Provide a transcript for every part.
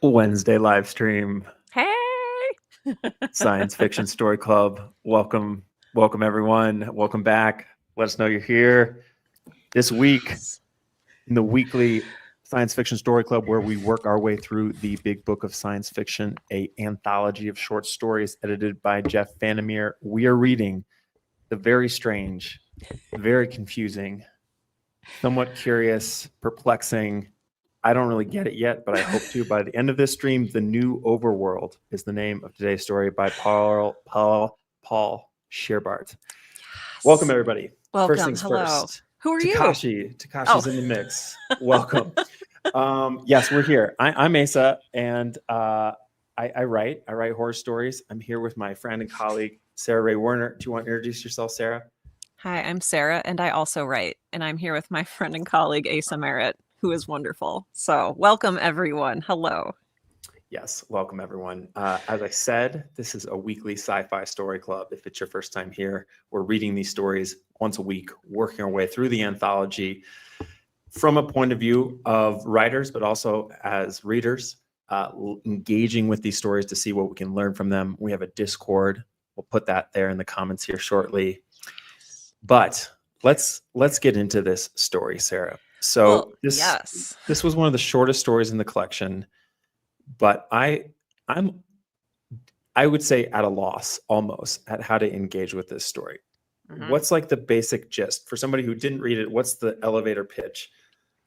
Wednesday live stream, Hey! Science Fiction Story Club. Welcome everyone. Welcome back. Let us know you're here this week in the weekly Science Fiction Story Club, where we work our way through the Big Book of Science Fiction, a anthology of short stories edited by Jeff Vandermeer. We are reading the very strange, very confusing, somewhat curious, perplexing, I don't really get it yet, but I hope to by the end of this stream. The New Overworld is the name of today's story by Paul Scheerbart. Yes. Welcome, everybody. Welcome. First things Hello. first. Who are you? Takashi's in the mix. Welcome. Yes, we're here. I'm Asa, and I write horror stories. I'm here with my friend and colleague, Sarah Ray Werner. Do you want to introduce yourself, Sarah? Hi, I'm Sarah, and I also write, and I'm here with my friend and colleague, Asa Merritt, who is wonderful. So welcome, everyone. Hello. Yes, welcome, everyone. As I said, this is a weekly sci-fi story club. If it's your first time here, we're reading these stories once a week, working our way through the anthology from a point of view of writers, but also as readers, engaging with these stories to see what we can learn from them. We have a Discord. We'll put that there in the comments here shortly. But let's get into this story, Sarah. So this was one of the shortest stories in the collection, but I would say at a loss almost at how to engage with this story. Mm-hmm. What's like the basic gist for somebody who didn't read it? What's the elevator pitch?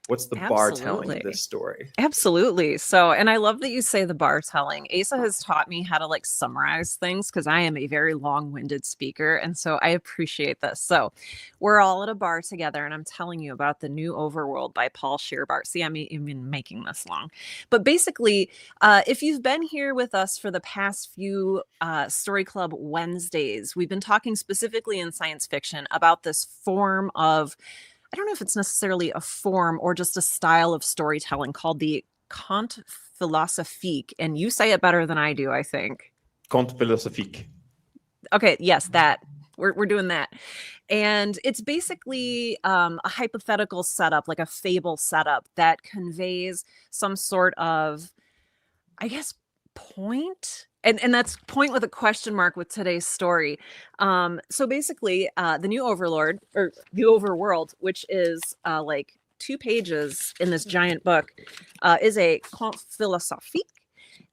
What's the bar telling of this story? Absolutely. So, and I love that you say the bar telling. Asa has taught me how to like summarize things because I am a very long-winded speaker. And so I appreciate this. So we're all at a bar together and I'm telling you about The New Overworld by Paul Scheerbart. See, I'm even making this long. But basically, if you've been here with us for the past few Story Club Wednesdays, we've been talking specifically in science fiction about this form of, I don't know if it's necessarily a form or just a style of storytelling called the conte philosophique. And you say it better than I do, I think. Conte philosophique. Okay, yes, that. We're doing that. And it's basically a hypothetical setup, like a fable setup that conveys some sort of, I guess, point. And that's point with a question mark with today's story. So basically, the New Overlord, or the Overworld, which is like 2 pages in this giant book, is a conte philosophique.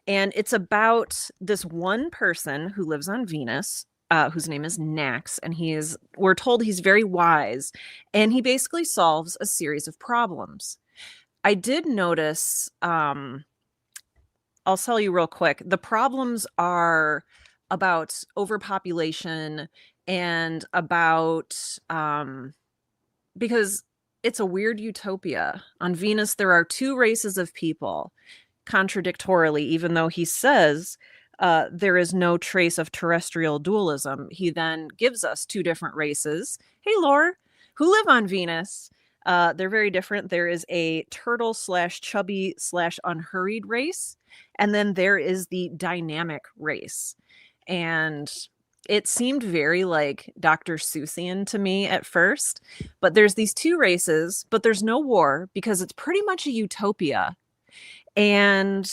And it's about this one person who lives on Venus, whose name is Nax. And we're told he's very wise. And he basically solves a series of problems. I did notice... I'll tell you real quick. The problems are about overpopulation and about because it's a weird utopia. On Venus, there are 2 races of people, contradictorily, even though he says there is no trace of terrestrial dualism. He then gives us 2 different races. Hey, Lore, who live on Venus. They're very different. There is a turtle / chubby / unhurried race. And then there is the dynamic race. And it seemed very like Dr. Seussian to me at first. But there's these 2 races, but there's no war because it's pretty much a utopia. And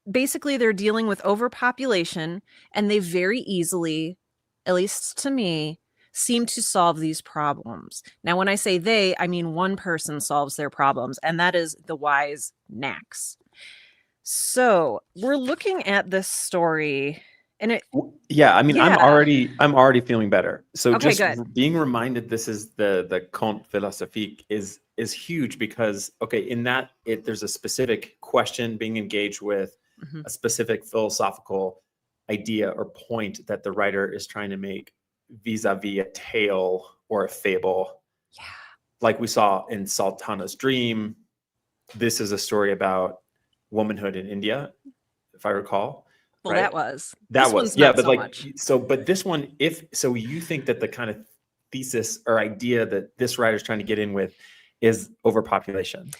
basically they're dealing with overpopulation, and they very easily, at least to me, seem to solve these problems. Now, when I say they, I mean one person solves their problems, and that is the wise Nax. So we're looking at this story, and I'm already feeling better. So okay, just good. Being reminded this is the conte philosophique is huge because in that there's a specific question being engaged with, a specific philosophical idea or point that the writer is trying to make vis-a-vis a tale or a fable. Yeah. Like we saw in Sultana's Dream. This is a story about womanhood in India, if I recall. Well, right? That was not but so much. But this one, you think that the kind of thesis or idea that this writer's trying to get in with is overpopulation.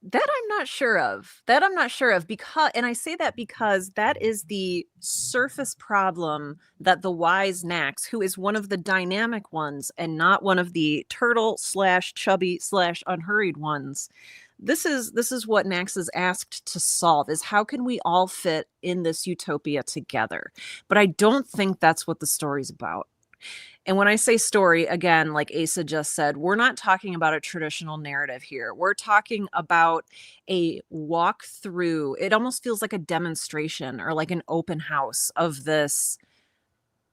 That I'm not sure of. Because, and I say that because that is the surface problem that the wise Nax, who is one of the dynamic ones and not one of the turtle / chubby / unhurried ones, this is what Nax is asked to solve, is how can we all fit in this utopia together? But I don't think that's what the story's about. And when I say story, again, like Asa just said, we're not talking about a traditional narrative here. We're talking about a walk through. It almost feels like a demonstration or like an open house of this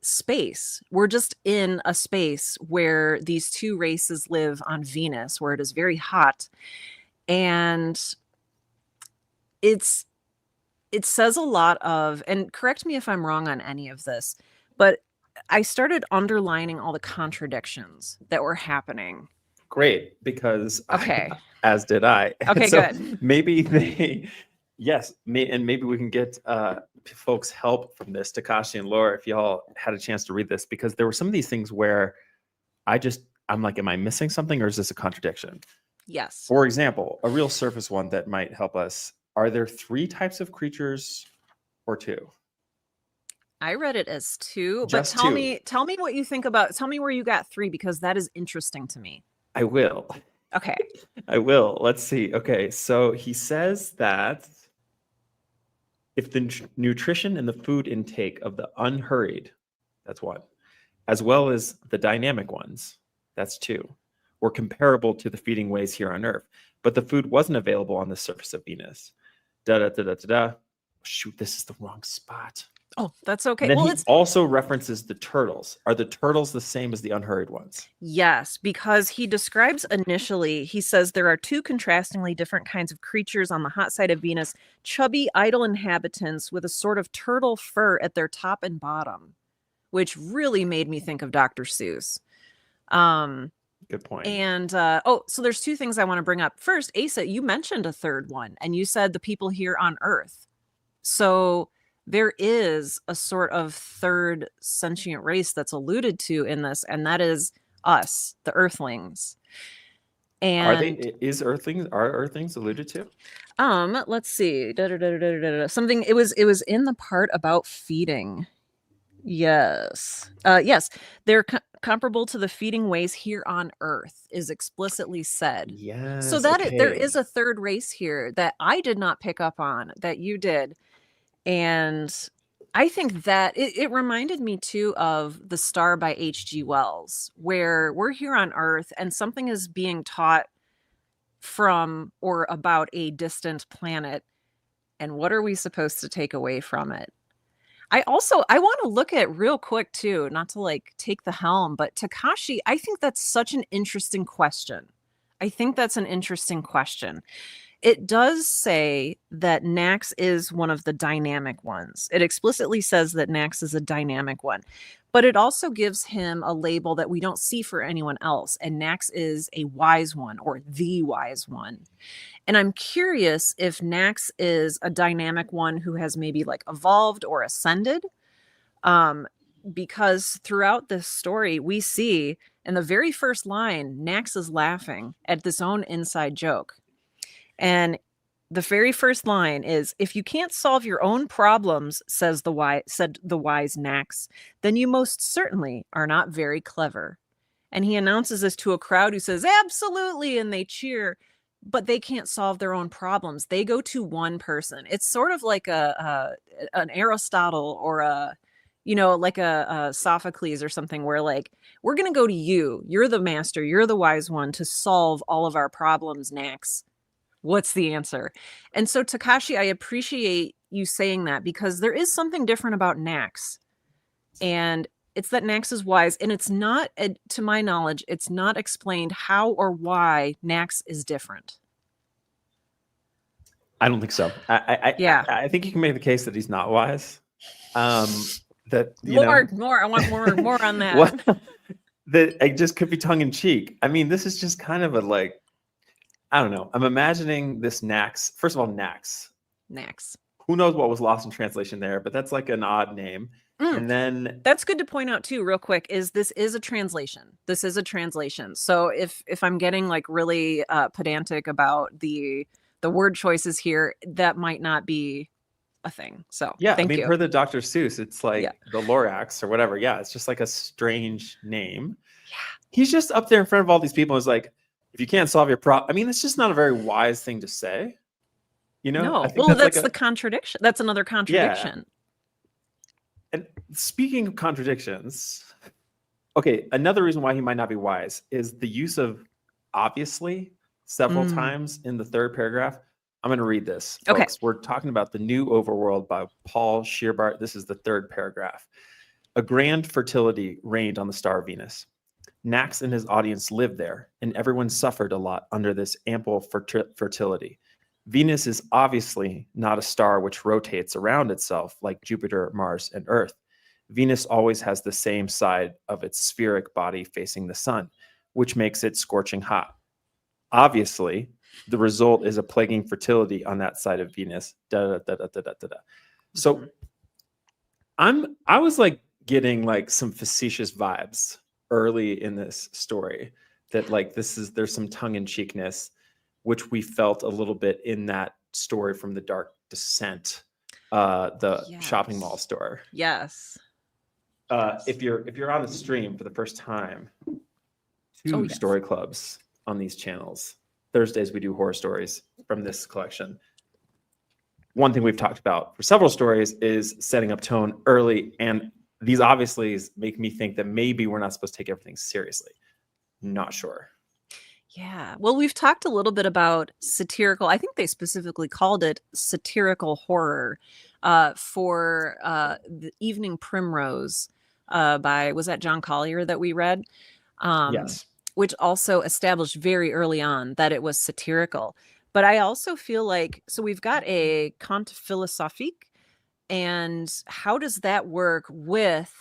space. We're just in a space where these two races live on Venus, where it is very hot. And it says a lot of, and correct me if I'm wrong on any of this, but I started underlining all the contradictions that were happening. Great, because Okay. as did I. Okay, So good. maybe they, yes, and maybe we can get folks help from this, Takashi and Laura, if y'all had a chance to read this, because there were some of these things where I'm like, am I missing something, or is this a contradiction? Yes. For example, a real surface one that might help us. Are there 3 types of creatures or 2? I read it as 2, Just but tell 2. tell me what you think about, tell me where you got 3, because that is interesting to me. I will. Okay. I will. Let's see. Okay, so he says that if the nutrition and the food intake of the unhurried, that's 1, as well as the dynamic ones, that's 2, were comparable to the feeding ways here on Earth, but the food wasn't available on the surface of Venus. Da da da da da da. Shoot, this is the wrong spot. Oh, that's okay. And then Well, he also references the turtles. Are the turtles the same as the unhurried ones? yes, because he describes initially, he says there are 2 contrastingly different kinds of creatures on the hot side of Venus, chubby, idle inhabitants with a sort of turtle fur at their top and bottom, which really made me think of Dr. Seuss. Good point. And so there's 2 things I want to bring up. First, Asa, you mentioned a third one, and you said the people here on Earth. So there is a sort of third sentient race that's alluded to in this, and that is us, the Earthlings. And are Earthlings alluded to? Let's see. Something, it was in the part about feeding. Yes. Yes, they're comparable to the feeding ways here on Earth is explicitly said. Yes. So that there okay. is a third race here that I did not pick up on, that you did. And I think that it reminded me too of The Star by H.G. Wells, where we're here on Earth and something is being taught from or about a distant planet. And what are we supposed to take away from it? I want to look at real quick too, not to like take the helm, but Takashi, I think that's such an interesting question. I think that's an interesting question. It does say that Nax is one of the dynamic ones. It explicitly says that Nax is a dynamic one, but it also gives him a label that we don't see for anyone else. And Nax is a wise one, or the wise one. And I'm curious if Nax is a dynamic one who has maybe like evolved or ascended. Because throughout this story, we see in the very first line, Nax is laughing at this own inside joke. And the very first line is, if you can't solve your own problems, said the wise Nax, then you most certainly are not very clever. And he announces this to a crowd who says, absolutely, and they cheer, but they can't solve their own problems. They go to one person. It's sort of like an Aristotle or like a Sophocles or something, where like, we're going to go to you. You're the master. You're the wise one to solve all of our problems, Nax. What's the answer? And so, Takashi, I appreciate you saying that, because there is something different about Nax. And it's that Nax is wise. And it's not, to my knowledge, it's not explained how or why Nax is different. I don't think so. I think you can make the case that he's not wise. That more. I want more on that. That it just could be tongue in cheek. I mean, this is just kind of a like, I don't know. I'm imagining this Nax. First of all, Nax. Who knows what was lost in translation there, but that's like an odd name. And then that's good to point out too, real quick, is this is a translation. This is a translation. So if I'm getting like really pedantic about the word choices here, that might not be a thing. So yeah, thank you. Per the Dr. Seuss, it's like the Lorax or whatever. Yeah, it's just like a strange name. Yeah. He's just up there in front of all these people and is like, if you can't solve your problem, I mean, it's just not a very wise thing to say. I No. think Well, that's that's the contradiction. That's another contradiction. And speaking of contradictions, okay, another reason why he might not be wise is the use of obviously several times in the third paragraph. I'm going to read this, folks. We're talking about the new Overworld by Paul Scheerbart. This is the third paragraph. A grand fertility reigned on the star Venus. Nax and his audience lived there, and everyone suffered a lot under this ample fertility. Venus is obviously not a star which rotates around itself like Jupiter, Mars, and Earth. Venus always has the same side of its spheric body facing the sun, which makes it scorching hot. Obviously, the result is a plaguing fertility on that side of Venus. So I was like getting like some facetious vibes early in this story that like there's some tongue-in-cheekness, which we felt a little bit in that story from The Dark Descent, the shopping mall store. Yes. If you're on the stream for the first time, two story clubs on these channels. Thursdays we do horror stories from this collection. One thing we've talked about for several stories is setting up tone early, and these obviously make me think that maybe we're not supposed to take everything seriously. Not sure. Yeah. Well, we've talked a little bit about satirical. I think they specifically called it satirical horror for the Evening Primrose was that John Collier that we read? Yes. Which also established very early on that it was satirical. But I also feel like, so we've got a conte philosophique, and how does that work with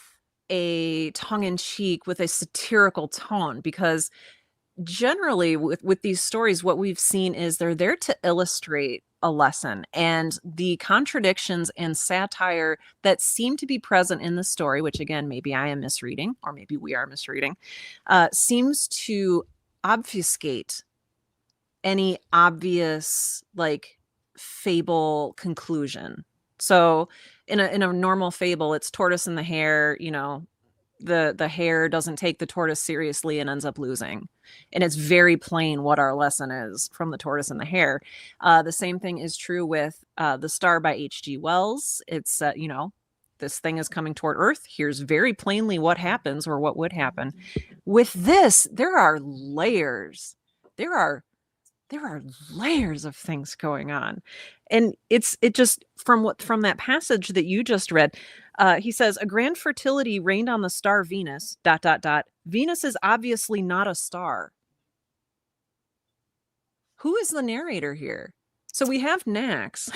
a tongue-in-cheek, with a satirical tone? Because generally with these stories, what we've seen is they're there to illustrate a lesson, and the contradictions and satire that seem to be present in the story, which again, maybe I am misreading, or maybe we are misreading, seems to obfuscate any obvious like fable conclusion. So in a normal fable, it's tortoise and the hare, the hare doesn't take the tortoise seriously and ends up losing. And it's very plain what our lesson is from the tortoise and the hare. The same thing is true with The Star by H.G. Wells. It's, this thing is coming toward Earth. Here's very plainly what happens or what would happen. With this, there are layers. There are layers of things going on. And it just from that passage that you just read, he says, a grand fertility reigned on the star Venus, ... Venus is obviously not a star. Who is the narrator here? So we have Nax.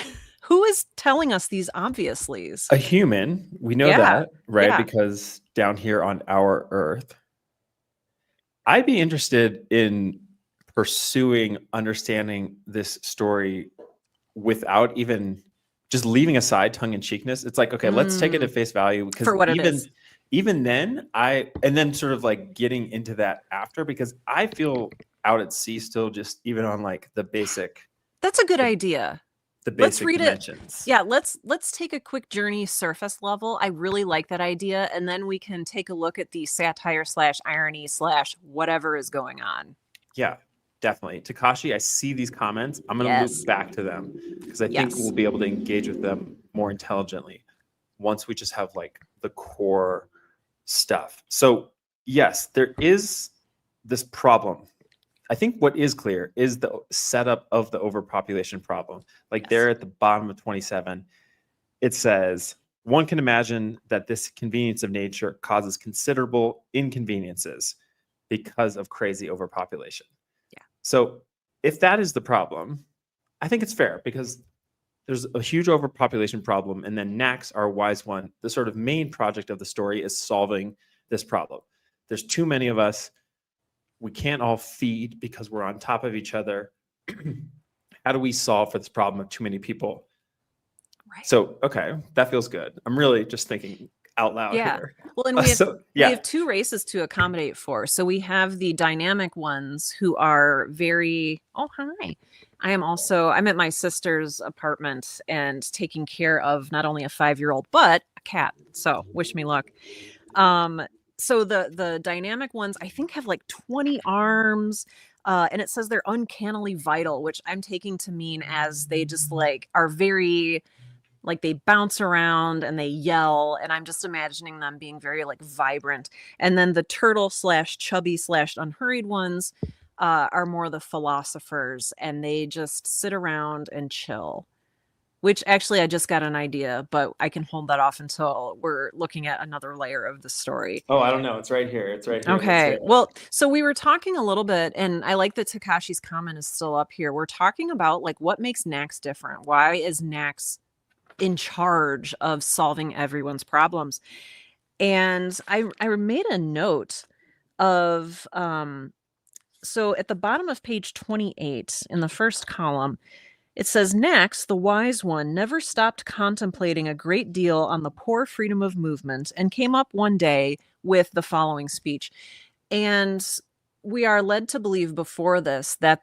Who is telling us these obviouslies? A human. We know that, right? Yeah. Because down here on our Earth, I'd be interested in pursuing understanding this story without even just leaving aside tongue-in-cheekness. It's like, okay, let's take it at face value, because for what it is. Even then and then sort of like getting into that after, because I feel out at sea still, just even on like the basic. That's a good idea. The basic let's read dimensions. Yeah, let's take a quick journey surface level. I really like that idea, and then we can take a look at the satire / irony / whatever is going on. Yeah. Definitely. Takashi, I see these comments. I'm going to loop back to them, because I think we'll be able to engage with them more intelligently once we just have like the core stuff. So yes, there is this problem. I think what is clear is the setup of the overpopulation problem. Like there at the bottom of 27, it says, one can imagine that this convenience of nature causes considerable inconveniences because of crazy overpopulation. So if that is the problem, I think it's fair, because there's a huge overpopulation problem. And then Nax, our wise one, the sort of main project of the story is solving this problem. There's too many of us. We can't all feed because we're on top of each other. How do we solve for this problem of too many people? Right. So, okay, that feels good. I'm really just thinking out loud here. Well, and we have two races to accommodate for. So we have the dynamic ones who are very, oh, hi. I'm at my sister's apartment and taking care of not only a 5-year-old, but a cat. So wish me luck. So the dynamic ones, I think, have like 20 arms. And it says they're uncannily vital, which I'm taking to mean as they just like are very like they bounce around and they yell, and I'm just imagining them being very like vibrant. And then the turtle slash chubby slash unhurried ones are more the philosophers, and they just sit around and chill. Which actually I just got an idea, but I can hold that off until we're looking at another layer of the story. Oh, I don't know. It's right here. It's right here. Let's hear Okay. it. Well, so we were talking a little bit, and I like that Takashi's comment is still up here. We're talking about like what makes Nax different. Why is Nax in charge of solving everyone's problems? And I made a note of so at the bottom of page 28 in the first column, it says, Nax, the wise one, never stopped contemplating a great deal on the poor freedom of movement and came up one day with the following speech. And we are led to believe before this that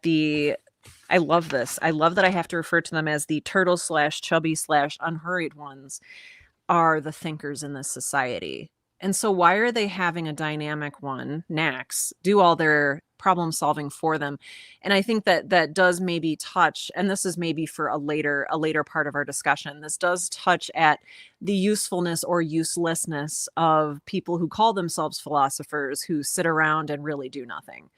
I love this. I love that I have to refer to them as the turtle slash chubby slash unhurried ones are the thinkers in this society. And so why are they having a dynamic one, Nax, do all their problem solving for them? And I think that that does maybe touch, and this is maybe for a later part of our discussion, this does touch at the usefulness or uselessness of people who call themselves philosophers who sit around and really do nothing.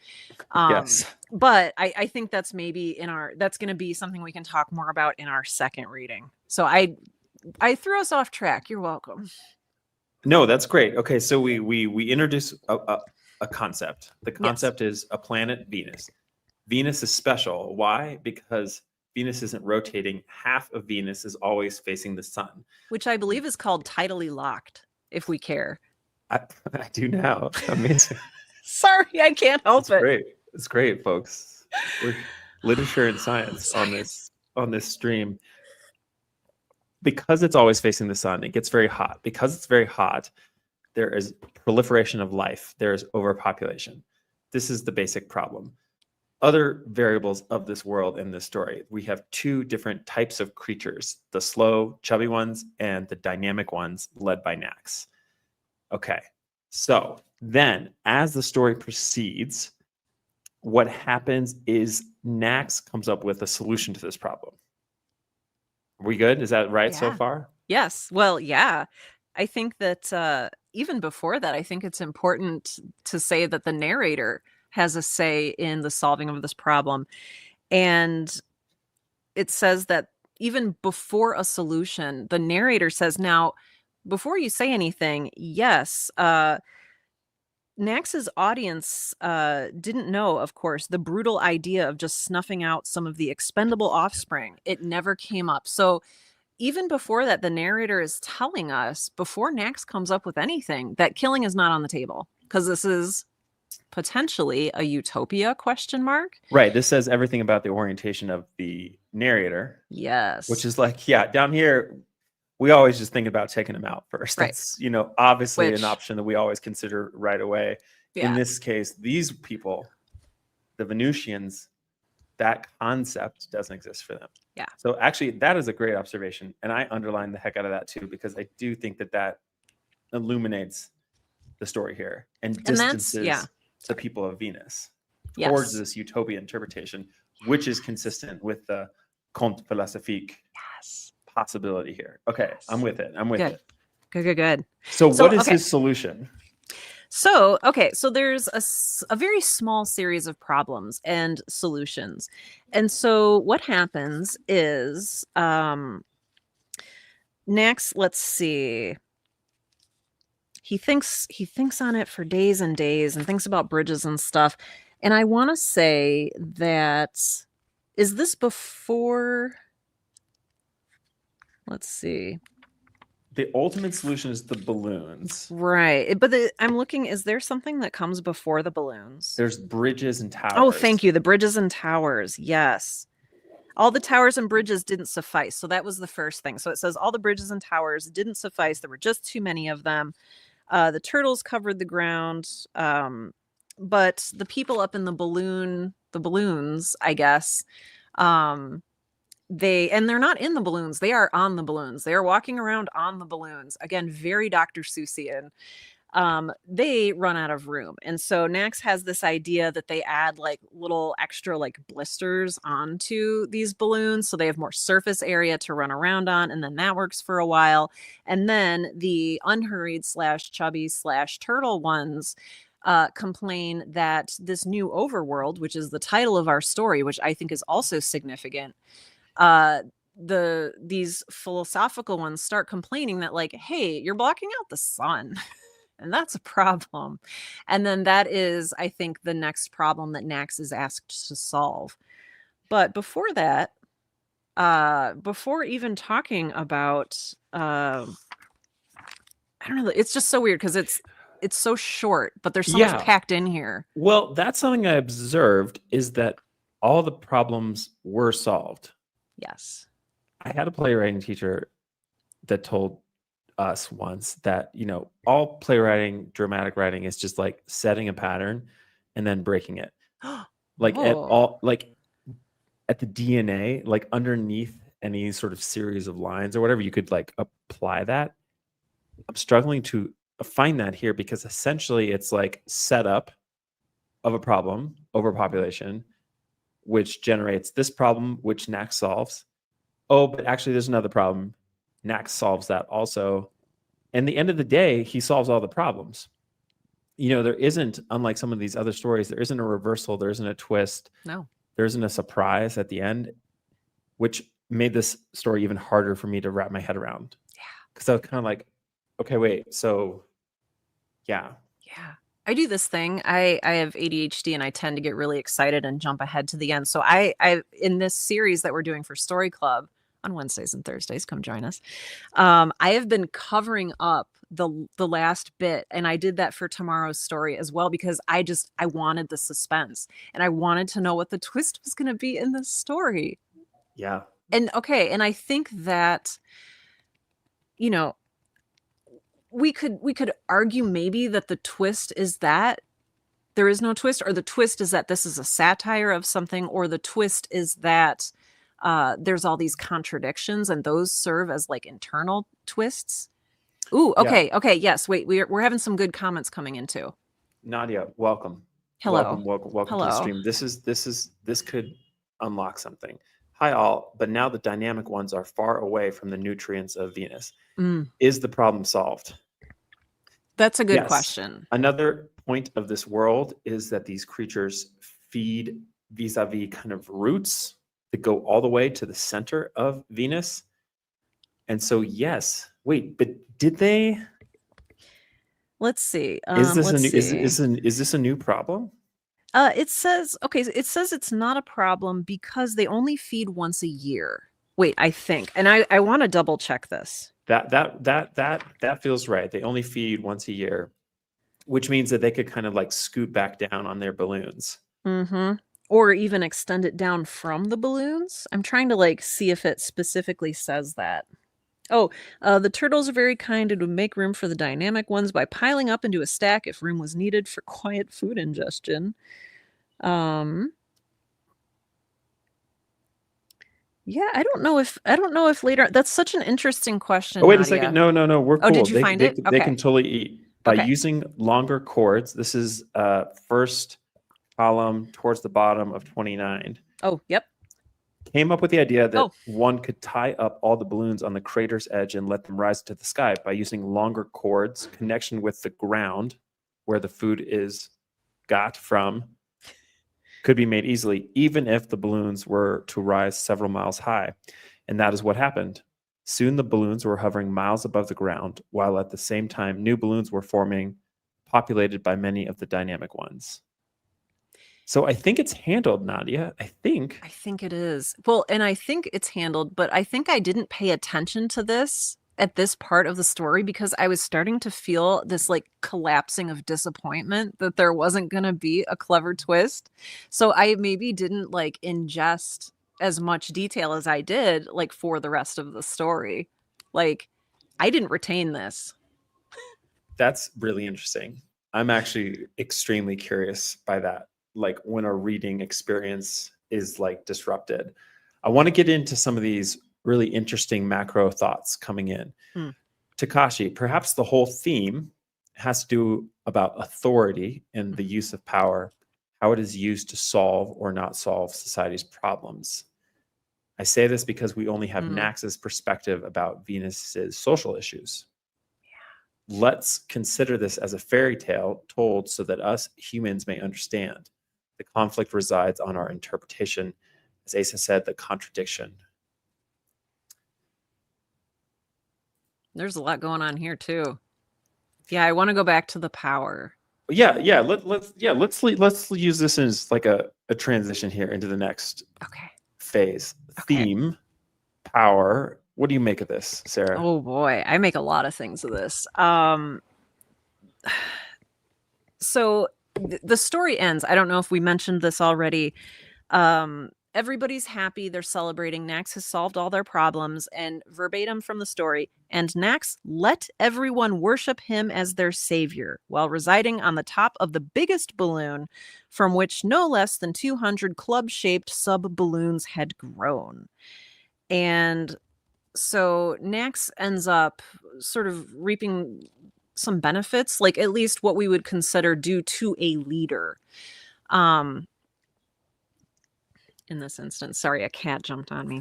Yes. But I think that's maybe that's going to be something we can talk more about in our second reading. So I threw us off track. You're welcome. No, that's great. Okay, so we introduce a concept. The concept is a planet, Venus. Venus is special. Why? Because Venus isn't rotating. Half of Venus is always facing the sun. Which I believe is called tidally locked, if we care. I do now. Amazing. Sorry, I can't help it. Great. It's great, folks. We're literature and science on this stream. Because it's always facing the sun, it gets very hot. Because it's very hot, there is proliferation of life. There is overpopulation. This is the basic problem. Other variables of this world in this story, we have two different types of creatures, the slow, chubby ones and the dynamic ones led by Nax. Okay, so then as the story proceeds, what happens is Nax comes up with a solution to this problem. Are we good? Is that right so far? Yes. Well, yeah. I think that even before that, I think it's important to say that the narrator has a say in the solving of this problem. And it says that even before a solution, the narrator says, now, before you say anything, yes, Nax's audience didn't know, of course, the brutal idea of just snuffing out some of the expendable offspring. It never came up. So even before that, the narrator is telling us, before Nax comes up with anything, that killing is not on the table, because this is potentially a utopia, question mark. Right. This says everything about the orientation of the narrator. Yes. Which is like, yeah, down here, we always just think about taking them out first. Right. That's, obviously an option that we always consider right away. Yeah. In this case, these people, the Venusians, that concept doesn't exist for them. Yeah. So actually, that is a great observation. And I underline the heck out of that too, because I do think that illuminates the story here and distances the people of Venus towards this utopia interpretation, which is consistent with the conte philosophique possibility here. Okay, I'm with it. I'm with it. Good. So what is his solution? So, so there's a very small series of problems and solutions. And so what happens is Nax, let's see. He thinks on it for days and days and thinks about bridges and stuff. And I want to say that, is this before? Let's see. The ultimate solution is the balloons. Right. But I'm looking, is there something that comes before the balloons? There's bridges and towers. Oh, thank you. The bridges and towers. Yes. All the towers and bridges didn't suffice. So that was the first thing. So it says all the bridges and towers didn't suffice. There were just too many of them. The turtles covered the ground. But the people up in the balloons, I guess, they're not in the balloons. They are on the balloons. They are walking around on the balloons. Again, very Dr. Seussian. they run out of room. And so Nax has this idea that they add like little extra like blisters onto these balloons so they have more surface area to run around on. And then that works for a while. And then the unhurried / chubby / turtle ones complain that this new overworld, which is the title of our story, which I think is also significant, these philosophical ones start complaining that like, hey, you're blocking out the sun. And that's a problem. And then that is, I think, the next problem that Nax is asked to solve. But before that, before even talking about, I don't know, it's just so weird because it's so short, but there's so much packed in here. Well, that's something I observed is that all the problems were solved. Yes. I had a playwriting teacher that told us once that, you know, all playwriting, dramatic writing is just like setting a pattern and then breaking it. Like at all, like at the DNA, like underneath any sort of series of lines or whatever, you could like apply that. I'm struggling to find that here because essentially it's like setup of a problem, overpopulation, which generates this problem, which Nax solves. Oh, but actually there's another problem. Nax solves that also. And the end of the day, he solves all the problems. You know, there isn't, unlike some of these other stories, there isn't a reversal, there isn't a twist. No. There isn't a surprise at the end, which made this story even harder for me to wrap my head around. Yeah. Because I was kind of like, okay, wait, so yeah. Yeah. I do this thing. I have ADHD and I tend to get really excited and jump ahead to the end. So I in this series that we're doing for Story Club on Wednesdays and Thursdays, come join us. I have been covering up the last bit, and I did that for tomorrow's story as well because I wanted the suspense and I wanted to know what the twist was going to be in this story. Yeah. And okay, and I think that, you know, we could argue maybe that the twist is that there is no twist, or the twist is that this is a satire of something, or the twist is that there's all these contradictions and those serve as like internal twists. Ooh, okay. Yeah. Okay. Yes. Wait, we're having some good comments coming in too. Nadia, welcome. Hello. Welcome to the stream. This could unlock something. Hi all, but now the dynamic ones are far away from the nutrients of Venus. Is the problem solved? That's a good question. Another point of this world is that these creatures feed vis-a-vis kind of roots that go all the way to the center of Venus. And so, yes, wait, but did they? Let's see. Is this a new problem? It says it's not a problem because they only feed once a year. Wait, I think, and I want to double check this. That feels right. They only feed once a year, which means that they could kind of like scoot back down on their balloons. Mm-hmm. Or even extend it down from the balloons. I'm trying to like see if it specifically says that. Oh, the turtles are very kind and would make room for the dynamic ones by piling up into a stack if room was needed for quiet food ingestion. Yeah, I don't know if later. That's such an interesting question. Oh, wait Nadia. a second. No, we're cool. Oh, did you find it? They can totally eat by using longer cords. This is first column towards the bottom of 29. Oh, yep. Came up with the idea that one could tie up all the balloons on the crater's edge and let them rise to the sky by using longer cords. Connection with the ground where the food is got from could be made easily, even if the balloons were to rise several miles high. And that is what happened. Soon the balloons were hovering miles above the ground, while at the same time new balloons were forming, populated by many of the dynamic ones. So I think it's handled, Nadia. I think it is. Well, and I think it's handled, but I think I didn't pay attention to this at this part of the story because I was starting to feel this like collapsing of disappointment that there wasn't going to be a clever twist. So I maybe didn't like ingest as much detail as I did like for the rest of the story. Like I didn't retain this. That's really interesting. I'm actually extremely curious by that. Like when a reading experience is like disrupted. I want to get into some of these really interesting macro thoughts coming in. Takashi, perhaps the whole theme has to do about authority and the use of power, how it is used to solve or not solve society's problems. I say this because we only have Nax's perspective about Venus's social issues. Let's consider this as a fairy tale told so that us humans may understand. The conflict resides on our interpretation. As Asa said, the contradiction. There's a lot going on here too. Yeah, I want to go back to the power. Yeah. Let's use this as like a transition here into the next phase. Okay. Theme, power. What do you make of this, Sarah? Oh boy, I make a lot of things of this. So the story ends. I don't know if we mentioned this already. Everybody's happy. They're celebrating. Nax has solved all their problems. And verbatim from the story, and Nax let everyone worship him as their savior while residing on the top of the biggest balloon, from which no less than 200 club-shaped sub-balloons had grown. And so Nax ends up sort of reaping some benefits, like at least what we would consider due to a leader. In this instance, sorry, a cat jumped on me.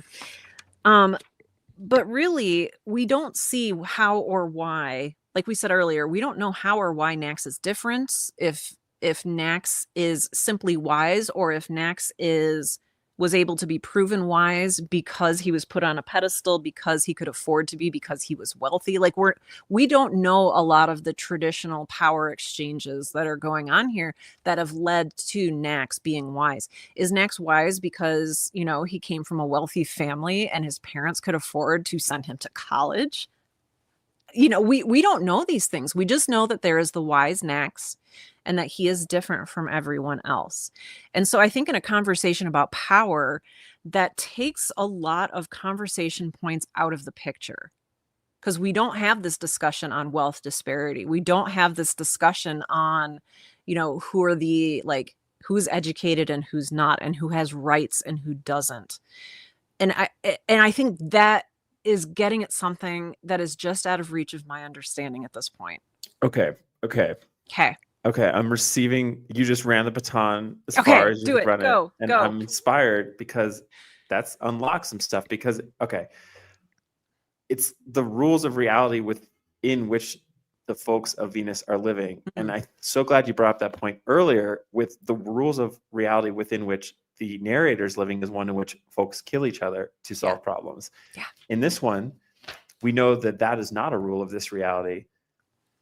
But really, we don't see how or why, like we said earlier, we don't know how or why Nax is different, if Nax is simply wise, or if Nax was able to be proven wise because he was put on a pedestal, because he could afford to be, because he was wealthy. Like we don't know a lot of the traditional power exchanges that are going on here that have led to Nax being wise. Is Nax wise because, you know, he came from a wealthy family and his parents could afford to send him to college? You know, we don't know these things. We just know that there is the wise Nax and that he is different from everyone else. And so I think in a conversation about power, that takes a lot of conversation points out of the picture, because we don't have this discussion on wealth disparity. We don't have this discussion on, you know, who are the, like, who's educated and who's not, and who has rights and who doesn't. And I think that is getting at something that is just out of reach of my understanding at this point. Okay. I'm receiving. You just ran the baton as far as you could run it, and I'm inspired because that's unlocked some stuff. Because it's the rules of reality within which the folks of Venus are living, and I'm so glad you brought up that point earlier. With the rules of reality within which the narrator's living is one in which folks kill each other to solve problems. Yeah. In this one, we know that is not a rule of this reality.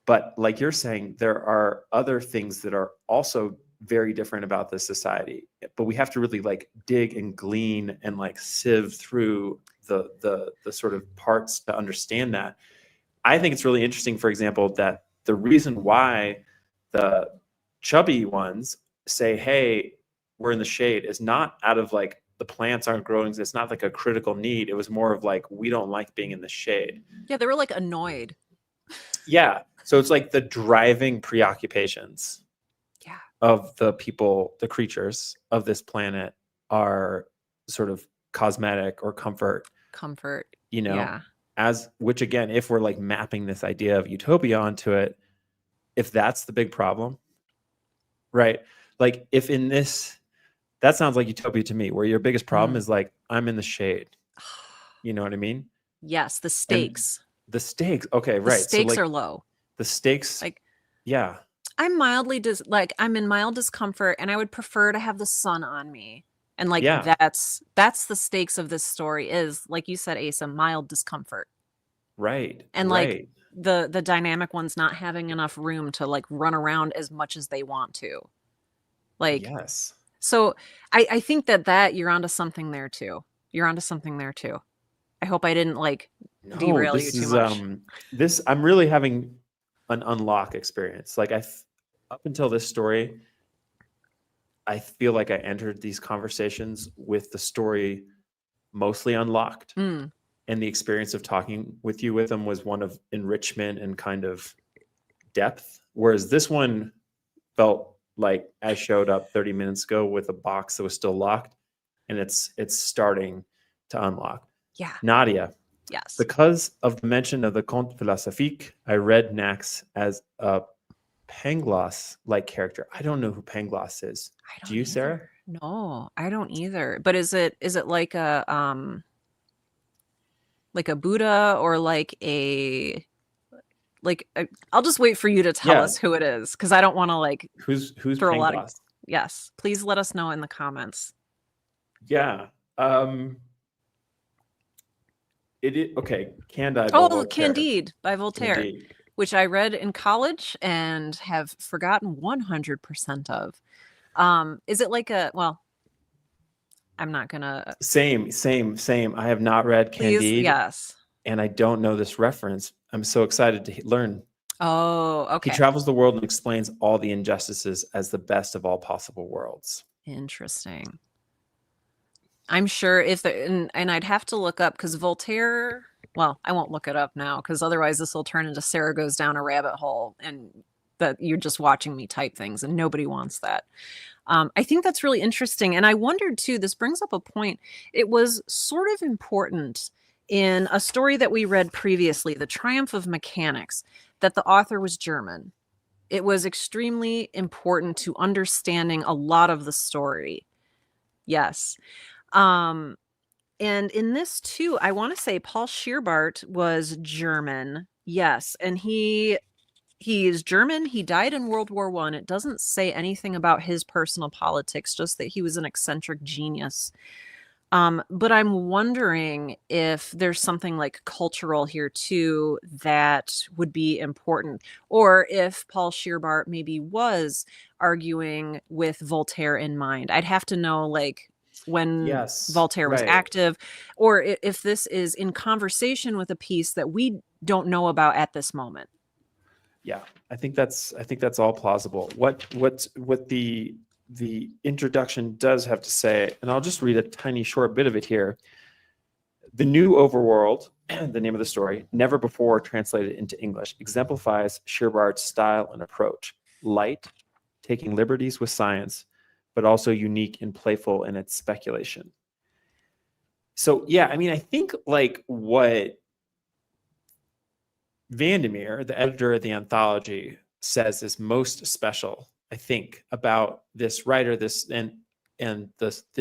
But like you're saying, there are other things that are also very different about this society. But we have to really like dig and glean and like sieve through the sort of parts to understand that. I think it's really interesting, for example, that the reason why the chubby ones say, hey, we're in the shade, is not out of like the plants aren't growing. It's not like a critical need. It was more of like, we don't like being in the shade. Yeah, they were like annoyed. Yeah. So it's like the driving preoccupations of the people, the creatures of this planet are sort of cosmetic or comfort. You know, as which again, if we're like mapping this idea of utopia onto it, if that's the big problem, right? Like if in this, that sounds like utopia to me, where your biggest problem is like, I'm in the shade. You know what I mean? Yes. The stakes. The stakes. Okay. Right. The stakes are low. The stakes. Like, yeah. I'm I'm in mild discomfort, and I would prefer to have the sun on me. And like, that's the stakes of this story, is, like you said, Asa, mild discomfort. Right. And like the dynamic ones not having enough room to like run around as much as they want to. Like, yes. So I think that you're onto something there too. I hope I didn't like derail you too much. I'm really having an unlock experience. Like up until this story, I feel like I entered these conversations with the story mostly unlocked. And the experience of talking with you with them was one of enrichment and kind of depth. Whereas this one felt like I showed up 30 minutes ago with a box that was still locked, and it's starting to unlock. Yeah. Nadia. Yes. Because of the mention of the Conte Philosophique, I read Nax as a Pangloss-like character. I don't know who Pangloss is. I Do don't you, either. Sarah? No, I don't either. But is it like a Buddha or I'll just wait for you to tell Yeah. us who it is because I don't want to like Who's throw a lot of Pangloss? yes. Please let us know in the comments. Yeah. It is okay. Candide by Oh, Voltaire. Candide by Voltaire, Candide. which I read in college and have forgotten 100% of. Is it like a well, I'm not gonna Same. I have not read please, Candide, yes. and I don't know this reference. I'm so excited to learn. Oh, He okay. travels the world and explains all the injustices as the best of all possible worlds. Interesting. I'm sure if and I'd have to look up because Voltaire, well, I won't look it up now because otherwise this will turn into Sarah goes down a rabbit hole and that you're just watching me type things and nobody wants that. I think that's really interesting. And I wondered too, this brings up a point. It was sort of important in a story that we read previously, The Triumph of Mechanics, that the author was German. It was extremely important to understanding a lot of the story. Yes. And in this too, I want to say Paul Scheerbart was German. Yes. And he is German. He died in World War I. It doesn't say anything about his personal politics, just that he was an eccentric genius. But I'm wondering if there's something like cultural here too that would be important, or if Paul Scheerbart maybe was arguing with Voltaire in mind. I'd have to know like when Yes, Voltaire was right. active, or if this is in conversation with a piece that we don't know about at this moment. Yeah, I think that's all plausible. What the introduction does have to say, and I'll just read a tiny short bit of it here. The new Overworld, the name of the story, never before translated into English, exemplifies Scheerbart's style and approach. Light, taking liberties with science, but also unique and playful in its speculation. So yeah, I mean, I think like what Vandermeer, the editor of the anthology, says is most special, I think, about this writer, this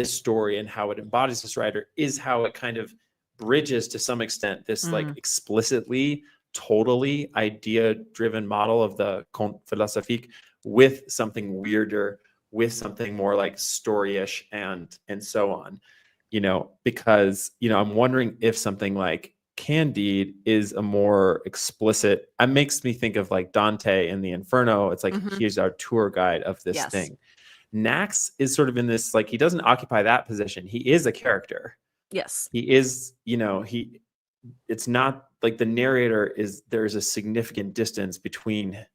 story and how it embodies this writer is how it kind of bridges to some extent this like explicitly, totally idea-driven model of the conte philosophique with something weirder, with something more like storyish and so on. Because I'm wondering if something like Candide is a more explicit. It makes me think of like Dante in the Inferno. It's like he's our tour guide of this thing. Nax is sort of in this like he doesn't occupy that position. He is a character. Yes, he is. It's not like the narrator is. There's a significant distance between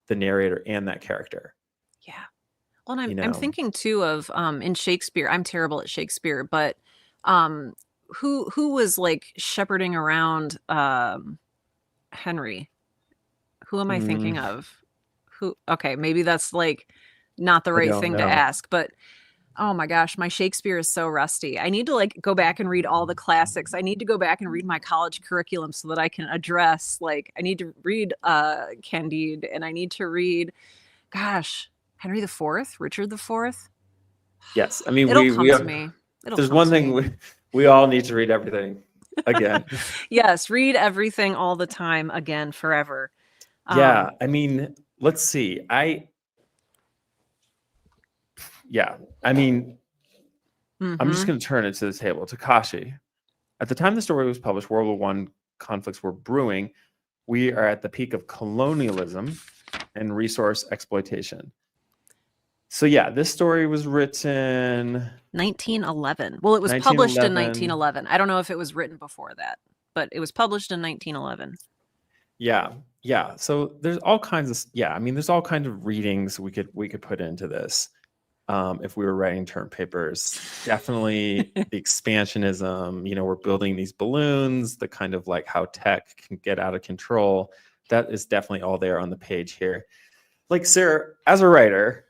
the narrator and that character. Yeah. Well, and I'm thinking too of in Shakespeare. I'm terrible at Shakespeare, but who was like shepherding around Henry? Who am I thinking of? Who? Okay, maybe that's like not the right thing to ask, but oh my gosh, my Shakespeare is so rusty. I need to like go back and read all the classics. I need to go back and read my college curriculum so that I can address like I need to read Candide and I need to read Henry IV, Richard IV. Yes, I mean it'll come to me. There's one thing we all need to read everything again. Yes, read everything all the time again forever. Yeah, I mean, let's see. I'm just going to turn it to the table. Takashi, at the time the story was published, World War I conflicts were brewing. We are at the peak of colonialism and resource exploitation. So yeah, this story was written 1911. Well, it was published in 1911. I don't know if it was written before that, but it was published in 1911. Yeah. So there's all kinds of there's all kinds of readings we could put into this if we were writing term papers. Definitely the expansionism. We're building these balloons, the kind of like how tech can get out of control. That is definitely all there on the page here. Like Sarah, as a writer,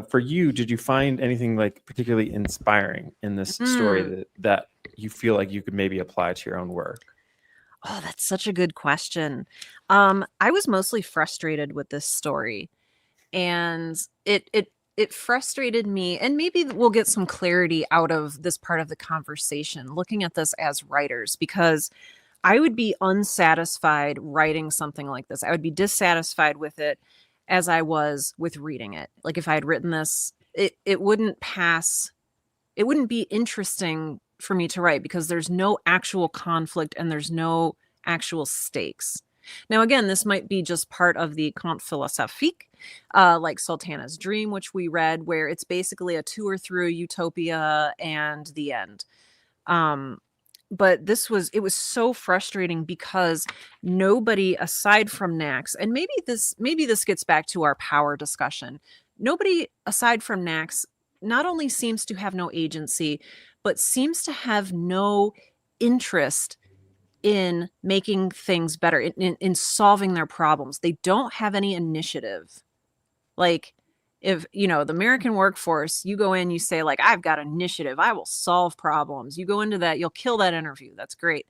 for you, did you find anything like particularly inspiring in this story that you feel like you could maybe apply to your own work? Oh, that's such a good question. I was mostly frustrated with this story. And it frustrated me, and maybe we'll get some clarity out of this part of the conversation looking at this as writers, because I would be unsatisfied writing something like this. I would be dissatisfied with it as I was with reading it. Like if I had written this, it wouldn't pass. It wouldn't be interesting for me to write because there's no actual conflict and there's no actual stakes. Now, again, this might be just part of the conte philosophique, like Sultana's Dream, which we read, where it's basically a tour through utopia and the end. But it was so frustrating because nobody aside from Nax, and maybe this gets back to our power discussion. Nobody aside from Nax not only seems to have no agency, but seems to have no interest in making things better, in solving their problems. They don't have any initiative. Like, if the American workforce, you go in, you say like, I've got initiative, I will solve problems. You go into that, you'll kill that interview. That's great.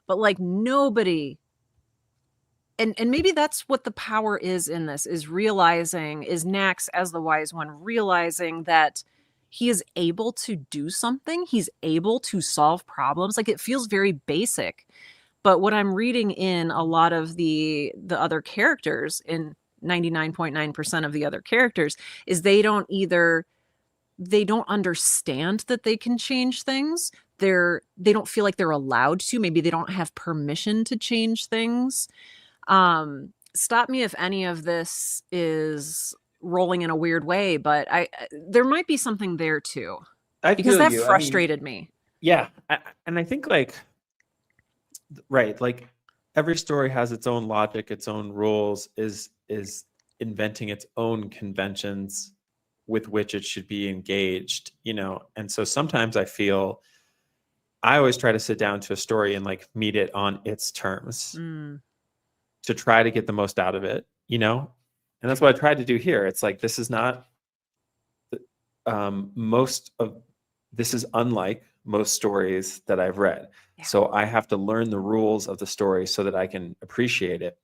But like nobody, and maybe that's what the power is in this, is Nax as the wise one, realizing that he is able to do something. He's able to solve problems. Like, it feels very basic. But what I'm reading in a lot of the other characters, in 99.9% of the other characters, is they don't understand that they can change things. They don't feel like they're allowed to. Maybe they don't have permission to change things. Stop me if any of this is rolling in a weird way, but there might be something there too, because that frustrated me. Yeah, and I think like, right, like every story has its own logic, its own rules, is inventing its own conventions with which it should be engaged, and so sometimes I always try to sit down to a story and like meet it on its terms to try to get the most out of it, and that's what I tried to do here. It's like, this is not this is unlike most stories that I've read. Yeah. So I have to learn the rules of the story so that I can appreciate it.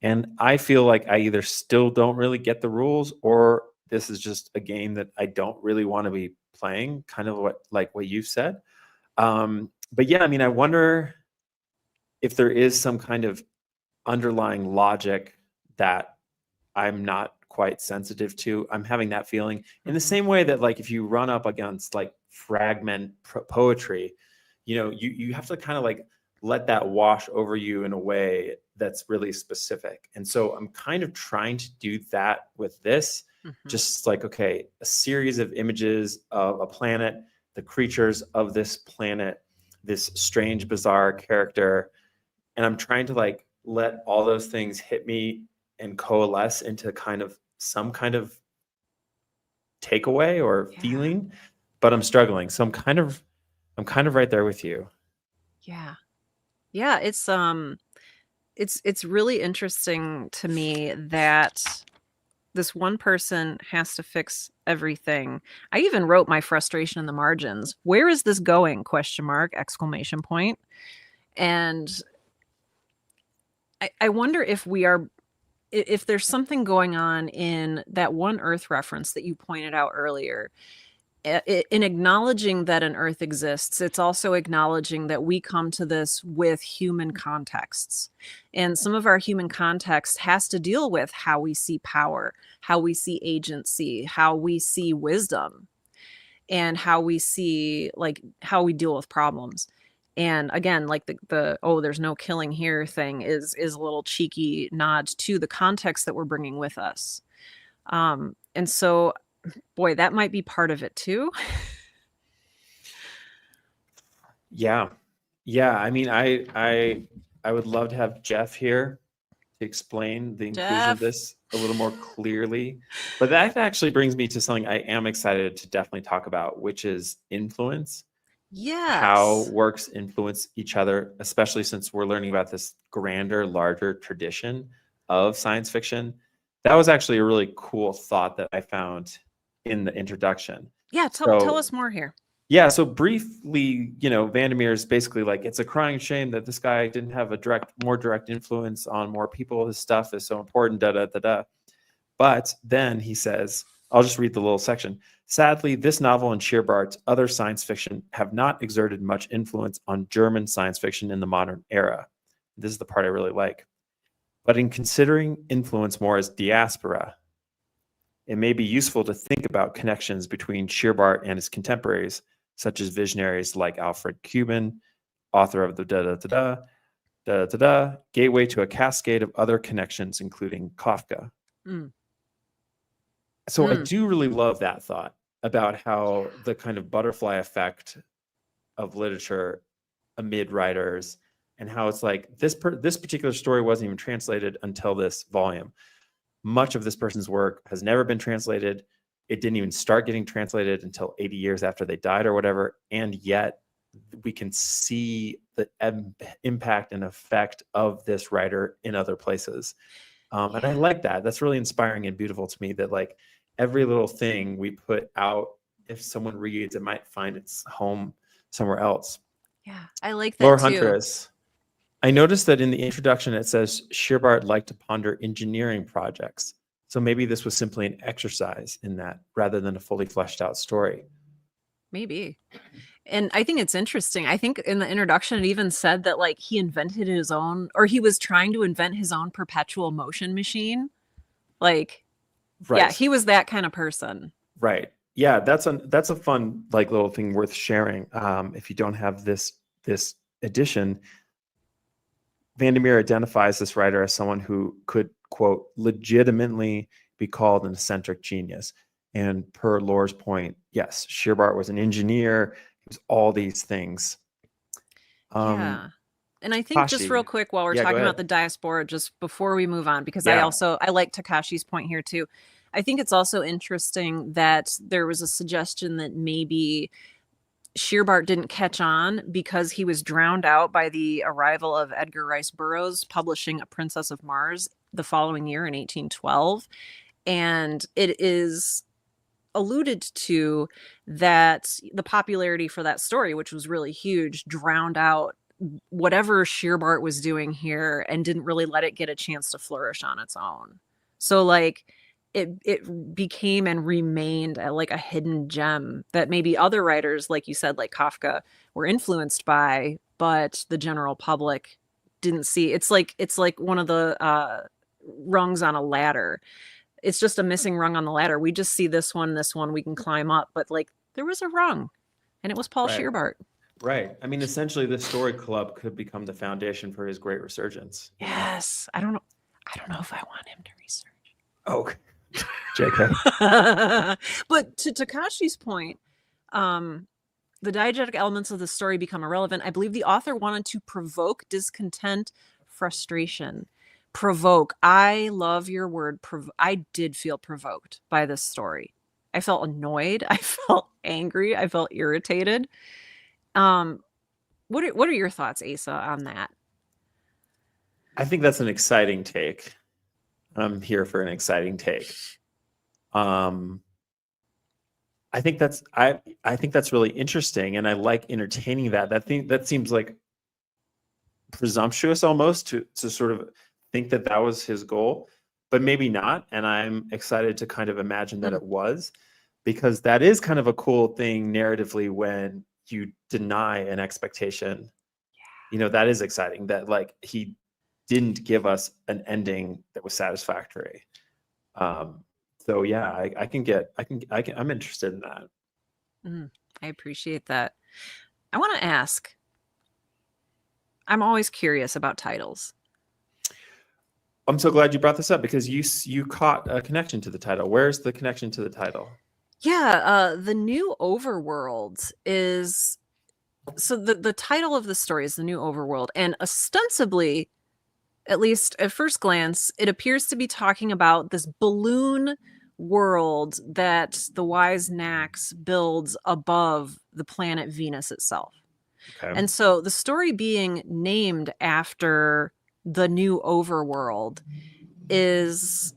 And I feel like I either still don't really get the rules, or this is just a game that I don't really want to be playing, kind of what you've said. But yeah, I mean, I wonder if there is some kind of underlying logic that I'm not quite sensitive to. I'm having that feeling in the same way that, like, if you run up against like fragment poetry, you have to kind of like let that wash over you in a way that's really specific. And so I'm kind of trying to do that with this, just like, okay, a series of images of a planet, the creatures of this planet, this strange, bizarre character. And I'm trying to like let all those things hit me and coalesce into some kind of takeaway or feeling, but I'm struggling. So I'm kind of right there with you. Yeah. Yeah. It's really interesting to me that this one person has to fix everything. I even wrote my frustration in the margins. Where is this going? ? Exclamation point. And I wonder if there's something going on in that one Earth reference that you pointed out earlier. In acknowledging that an Earth exists, it's also acknowledging that we come to this with human contexts. And some of our human context has to deal with how we see power, how we see agency, how we see wisdom, and how we see, like, how we deal with problems. And again, like the oh, there's no killing here thing is a little cheeky nod to the context that we're bringing with us. And so, boy, that might be part of it too. Yeah. I mean, I would love to have Jeff here to explain the inclusion of this a little more clearly. But that actually brings me to something I am excited to definitely talk about, which is influence. Yes. How works influence each other, especially since we're learning about this grander, larger tradition of science fiction. That was actually a really cool thought that I found in the introduction. Yeah, tell us more here. Yeah, so briefly, Vandermeer is basically like, it's a crying shame that this guy didn't have a more direct influence on more people. His stuff is so important, But then he says, I'll just read the little section. Sadly, this novel and Scheerbart's other science fiction have not exerted much influence on German science fiction in the modern era. This is the part I really like. But in considering influence more as diaspora, it may be useful to think about connections between Scheerbart and his contemporaries, such as visionaries like Alfred Cuban, author of the gateway to a cascade of other connections, including Kafka. Mm. So I do really love that thought about how the kind of butterfly effect of literature amid writers, and how it's like this particular story wasn't even translated until this volume. Much of this person's work has never been translated. It didn't even start getting translated until 80 years after they died or whatever. And yet we can see the impact and effect of this writer in other places. And I like that. That's really inspiring and beautiful to me, that like every little thing we put out, if someone reads, it might find its home somewhere else. Yeah, I like that Laura too. Huntress, I noticed that in the introduction it says Scheerbart liked to ponder engineering projects. So maybe this was simply an exercise in that rather than a fully fleshed out story. Maybe. And I think it's interesting. I think in the introduction, it even said that like he invented his own, or he was trying to invent his own perpetual motion machine. Like, right. Yeah, he was that kind of person. Right. Yeah, that's a fun like little thing worth sharing. If you don't have this edition, Vandermeer identifies this writer as someone who could, quote, legitimately be called an eccentric genius. And per Laura's point, yes, Scheerbart was an engineer. He was all these things. Yeah. And I think just real quick, while we're talking about the diaspora, just before we move on, because I like Takashi's point here too. I think it's also interesting that there was a suggestion that maybe Scheerbart didn't catch on because he was drowned out by the arrival of Edgar Rice Burroughs publishing A Princess of Mars the following year in 1812. And it is alluded to that the popularity for that story, which was really huge, drowned out whatever Scheerbart was doing here and didn't really let it get a chance to flourish on its own. So like it became and remained like a hidden gem that maybe other writers, like you said, like Kafka, were influenced by, but the general public didn't see. It's like one of the rungs on a ladder. It's just a missing rung on the ladder. We just see this one, we can climb up, but like there was a rung, and it was Paul Scheerbart. Right. I mean, essentially, the story club could become the foundation for his great resurgence. Yes. I don't know if I want him to research. Oh, JK. But to Takashi's point, the diegetic elements of the story become irrelevant. I believe the author wanted to provoke discontent, frustration. Provoke. I love your word. I did feel provoked by this story. I felt annoyed. I felt angry. I felt irritated. What are your thoughts, Asa, on that? I think that's an exciting take. I'm here for an exciting take. I think that's really interesting, and I like entertaining that. That seems like presumptuous almost to sort of think that was his goal, but maybe not. And I'm excited to kind of imagine that it was, because that is kind of a cool thing narratively when you deny an expectation. You know, that is exciting, that like he didn't give us an ending that was satisfactory. So yeah, I'm interested in that. I appreciate that. I want to ask, I'm always curious about titles. I'm so glad you brought this up, because you caught a connection to the title. Where's the connection to the title? Yeah, the New Overworld is, so the title of the story is The New Overworld, and ostensibly, at least at first glance, it appears to be talking about this balloon world that the wise Nax builds above the planet Venus itself. Okay. And so the story being named after the New Overworld is,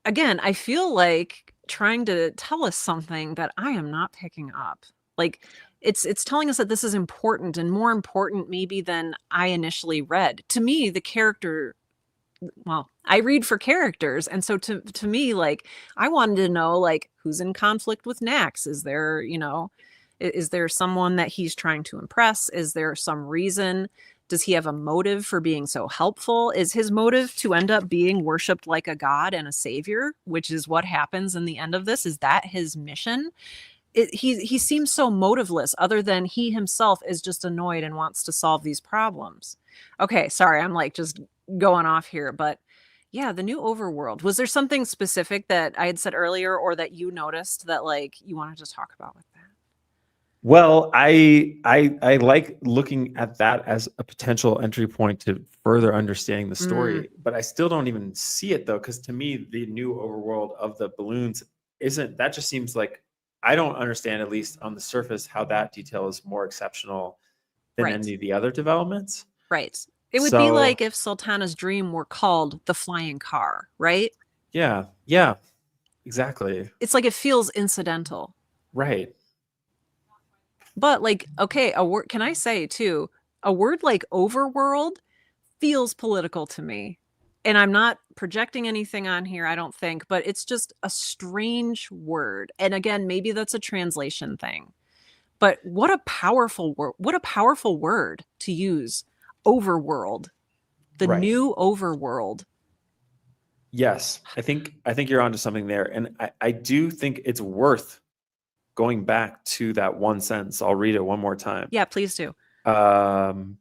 again, I feel like trying to tell us something that I am not picking up. Like it's telling us that this is important, and more important maybe than I initially read. To me, the character well, I read for characters, and so to me, like, I wanted to know, like, who's in conflict with Nax. Is there, is there someone that he's trying to impress? Is there some reason? Does he have a motive for being so helpful? Is his motive to end up being worshipped like a god and a savior, which is what happens in the end of this? Is that his mission? He seems so motiveless, other than he himself is just annoyed and wants to solve these problems. Okay, sorry, I'm like just going off here, but yeah, the new Overworld. Was there something specific that I had said earlier, or that you noticed that like you wanted to talk about with that? Well, I like looking at that as a potential entry point to further understanding the story, but I still don't even see it though, because to me, the new Overworld of the balloons isn't, that just seems like, I don't understand, at least on the surface, how that detail is more exceptional than Right. any of the other developments. Right. It would be like if Sultana's dream were called the flying car, right? Yeah, exactly. It's like it feels incidental. Right. But like, okay, a word, can I say too, a word like overworld feels political to me. And I'm not projecting anything on here, I don't think, but it's just a strange word. And again, maybe that's a translation thing. But what a powerful word. What a powerful word to use. Overworld. The new overworld. Yes, I think you're onto something there. And I do think it's worth going back to that one sentence. I'll read it one more time. Yeah, please do. Of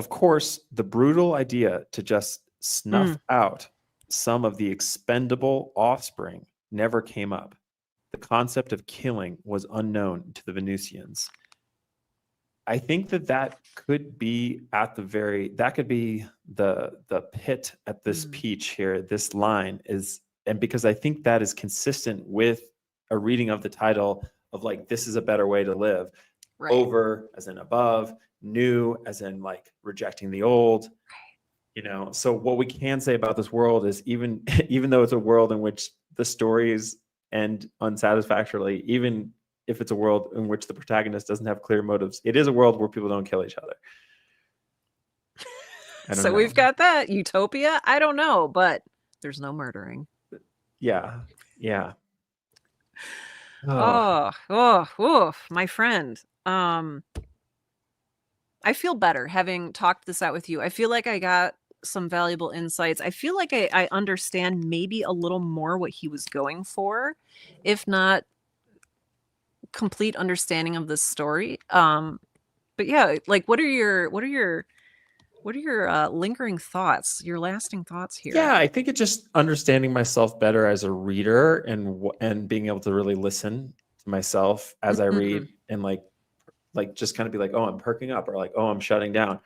course, the brutal idea to just snuff out some of the expendable offspring never came up. The concept of killing was unknown to the Venusians. I think that could be that could be the pit at this peach here. This line is, and because I think that is consistent with a reading of the title of like, this is a better way to live. Right. Over as in above, new as in like rejecting the old. So what we can say about this world is even though it's a world in which the stories end unsatisfactorily, even if it's a world in which the protagonist doesn't have clear motives, it is a world where people don't kill each other. So we've got that utopia. I don't know, but there's no murdering. Yeah. Oh, my friend. I feel better having talked this out with you. I feel like I got some valuable insights. I feel like I understand maybe a little more what he was going for, if not complete understanding of this story. But yeah, like what are your lingering thoughts, your lasting thoughts here? Yeah, I think it's just understanding myself better as a reader and being able to really listen to myself as I read, and like just kind of be like, oh, I'm perking up, or like, oh, I'm shutting down,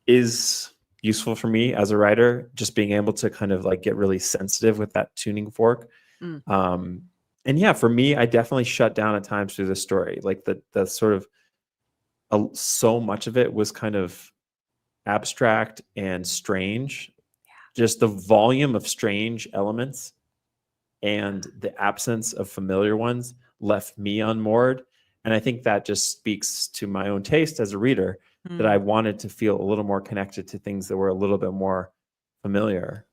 is useful for me as a writer. Just being able to kind of like get really sensitive with that tuning fork. And yeah, for me, I definitely shut down at times through the story. Like the sort of so much of it was kind of abstract and strange. Just the volume of strange elements and the absence of familiar ones left me unmoored. And I think that just speaks to my own taste as a reader, that I wanted to feel a little more connected to things that were a little bit more familiar.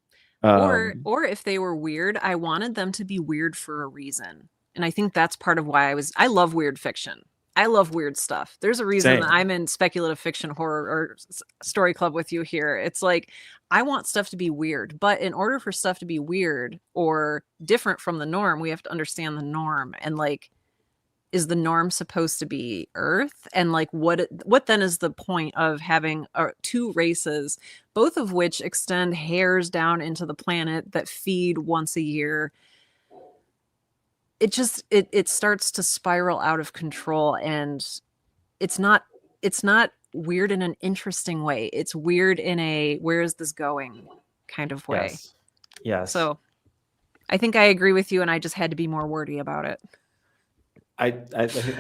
Or if they were weird, I wanted them to be weird for a reason. And I think that's part of why I love weird fiction. I love weird stuff. There's a reason that I'm in speculative fiction horror or story club with you here. It's like, I want stuff to be weird, but in order for stuff to be weird or different from the norm, we have to understand the norm. And like, is the norm supposed to be Earth? And like, what then is the point of having two races, both of which extend hairs down into the planet that feed once a year? It just it starts to spiral out of control, and it's not weird in an interesting way. It's weird in a where is this going kind of way. Yes. So I think I agree with you, and I just had to be more wordy about it. I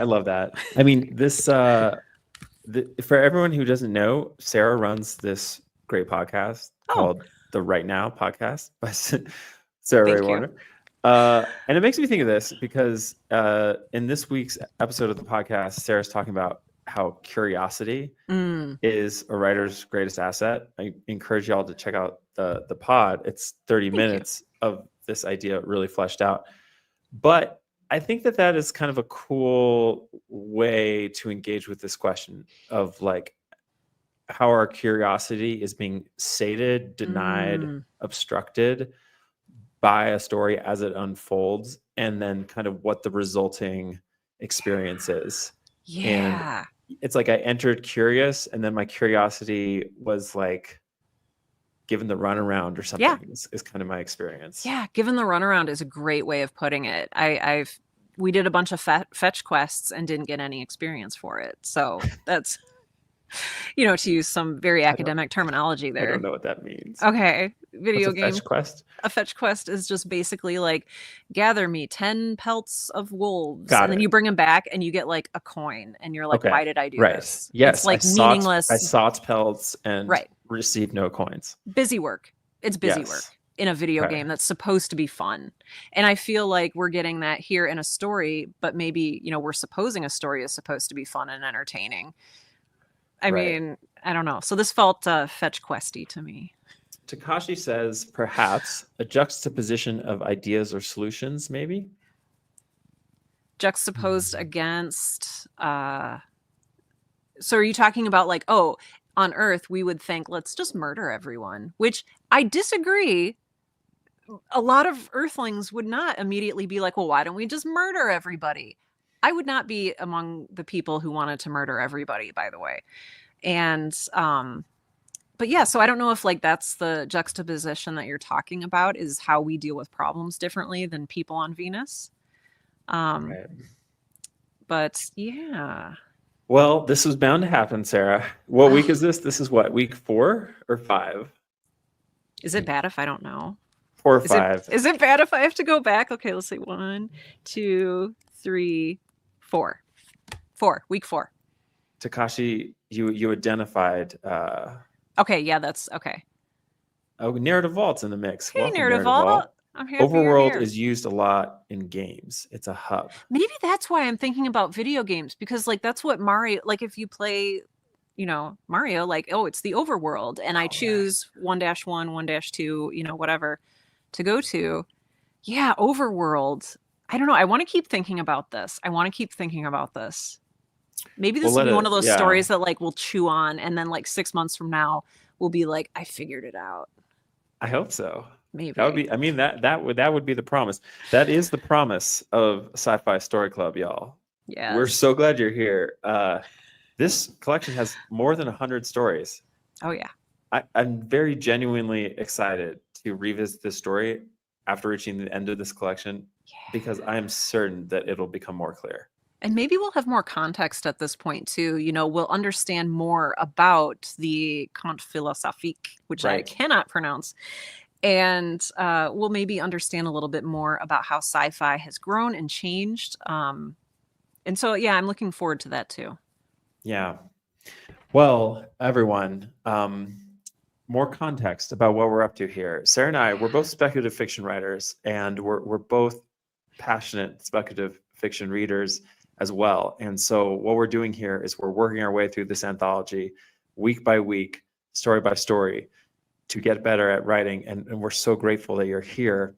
love that. I mean, this for everyone who doesn't know, Sarah runs this great podcast called the Right Now Podcast by Sarah Ray Warner. And it makes me think of this because in this week's episode of the podcast, Sarah's talking about how curiosity Mm. is a writer's greatest asset. I encourage y'all to check out the pod. It's 30 Thank you. minutes of this idea really fleshed out. But I think that is kind of a cool way to engage with this question of like how our curiosity is being sated, denied, Mm. obstructed by a story as it unfolds, and then kind of what the resulting experience is. And Yeah. it's like I entered curious, and then my curiosity was like given the runaround or something. Yeah. Is kind of my experience. Yeah, given the runaround is a great way of putting it. We did a bunch of fetch quests and didn't get any experience for it. So that's, to use some very academic terminology I there. don't know what that means. Okay, video What's a game. fetch quest? A fetch quest is just basically like, gather me 10 pelts of wolves, Got and then it. you bring them back and you get like a coin, and you're like, Okay, why did I do right. this? Yes, It's like I meaningless. sought pelts and Right. received no coins. Busy work. It's busy Yes. work in a video Okay. game that's supposed to be fun. And I feel like we're getting that here in a story, but maybe, we're supposing a story is supposed to be fun and entertaining. I mean, I don't know. So this felt fetch questy to me. Takashi says perhaps a juxtaposition of ideas or solutions, maybe? Juxtaposed against so are you talking about like, oh, on Earth we would think let's just murder everyone, which I disagree. A lot of Earthlings would not immediately be like, well, why don't we just murder everybody? I would not be among the people who wanted to murder everybody, by the way. And but yeah, so I don't know if like that's the juxtaposition that you're talking about, is how we deal with problems differently than people on Venus. Right. But yeah. Well, this was bound to happen, Sarah. What week is this? This is what, week 4 or 5? Is it bad if I don't know? 4 or 5. Is it bad if I have to go back? Okay, let's see. 1, 2, 3, 4. 4. Week 4. Takashi, you identified Okay, yeah, that's okay. Oh, Narrative Vault's in the mix. Hey, Welcome, Narrative Vault. I'm happy Overworld you're here. is used a lot in games. It's a hub. Maybe that's why I'm thinking about video games, because like that's what Mario, like if you play, Mario, like, oh, it's the Overworld, and I choose 1-1, 1-2, whatever to go to. Yeah, Overworld. I don't know. I want to keep thinking about this. Maybe this will be one of those stories that like we'll chew on, and then like 6 months from now we'll be like, I figured it out. I hope so. Maybe that would be. I mean, that would be the promise. That is the promise of Sci-Fi Story Club, y'all. Yeah, we're so glad you're here. This collection has more than 100 stories. Oh yeah. I'm very genuinely excited to revisit this story after reaching the end of this collection, because I am certain that it'll become more clear. And maybe we'll have more context at this point too. We'll understand more about the Conte philosophique, which I cannot pronounce. And we'll maybe understand a little bit more about how sci-fi has grown and changed. And so, yeah, I'm looking forward to that too. Yeah. Well, everyone, more context about what we're up to here. Sarah and I, we're both speculative fiction writers, and we're both passionate speculative fiction readers as well. And so what we're doing here is we're working our way through this anthology week by week, story by story, to get better at writing. And we're so grateful that you're here.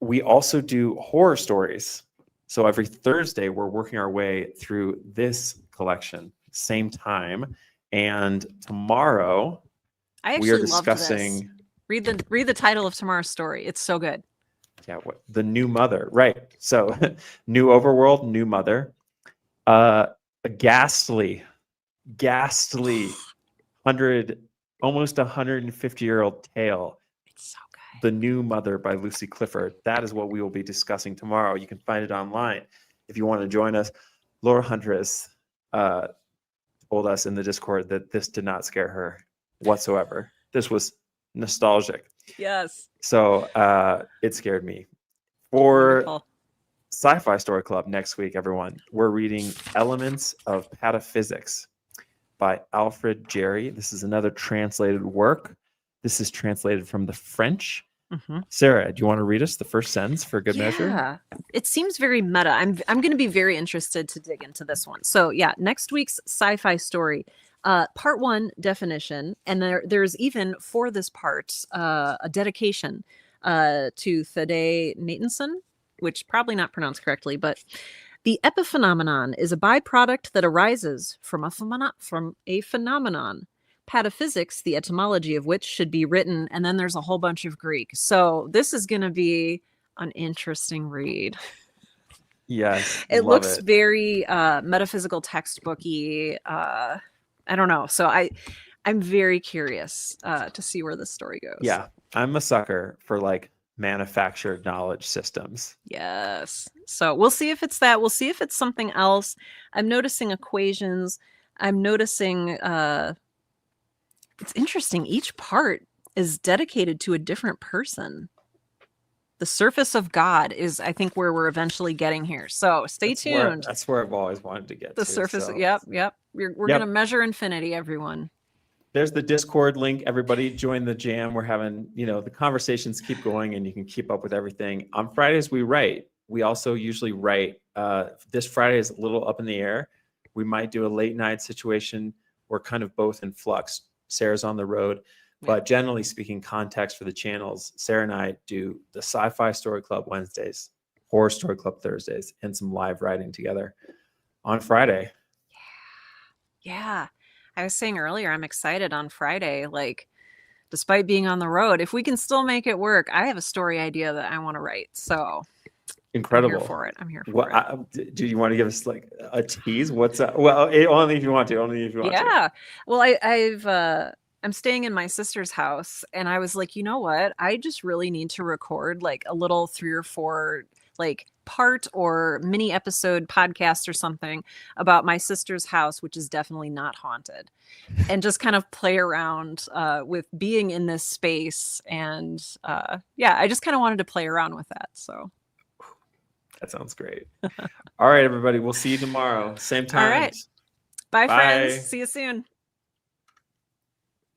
We also do horror stories. So every Thursday, we're working our way through this collection, same time. And tomorrow, we are discussing. Read the title of tomorrow's story. It's so good. Yeah, the new mother, right? So, new Overworld, new mother, a ghastly, almost 150-year-old tale. It's so good. The New Mother by Lucy Clifford. That is what we will be discussing tomorrow. You can find it online if you want to join us. Laura Huntress told us in the Discord that this did not scare her whatsoever. This was nostalgic. Yes. So it scared me. For Wonderful. Sci-Fi Story Club next week, everyone, we're reading Elements of Pataphysics by Alfred Jarry. This is another translated work. This is translated from the French. Mhm. Sarah, do you want to read us the first sentence for good measure? Yeah, it seems very meta. I'm going to be very interested to dig into this one. So yeah, next week's sci-fi story, part 1 definition, and there's even for this part a dedication to Thede Natanson, which probably not pronounced correctly, but the epiphenomenon is a byproduct that arises from a phenomenon. Pataphysics, the etymology of which should be written, and then there's a whole bunch of Greek. So this is going to be an interesting read. Yes, It love looks it. very metaphysical textbooky. I don't know. So I'm very curious to see where this story goes. Yeah, I'm a sucker for like manufactured knowledge systems. Yes. So we'll see if it's that. We'll see if it's something else. I'm noticing equations. I'm noticing it's interesting. Each part is dedicated to a different person. The surface of God is, I think, where we're eventually getting here. So stay tuned. That's where I've always wanted to get The to. surface. So. Yep. We're going to measure infinity, everyone. There's the Discord link. Everybody join the jam. We're having, the conversations keep going and you can keep up with everything. On Fridays, we write. We also usually write. This Friday is a little up in the air. We might do a late night situation. We're kind of both in flux. Sarah's on the road. But generally speaking, context for the channels, Sarah and I do the Sci-Fi Story Club Wednesdays, Horror Story Club Thursdays, and some live writing together on Friday. Yeah. I was saying earlier, I'm excited on Friday. Like, despite being on the road, if we can still make it work, I have a story idea that I want to write. So incredible. I'm here for it. I'm here for it. Do you want to give us like a tease? What's up? Well, only if you want to. Only if you want to. Yeah. Well, I'm staying in my sister's house, and I was like, you know what? I just really need to record like a little 3 or 4 like part or mini episode podcast or something about my sister's house, which is definitely not haunted, and just kind of play around with being in this space. And I just kind of wanted to play around with that. So that sounds great. All right, everybody. We'll see you tomorrow. Same time. All right. Bye, friends. See you soon.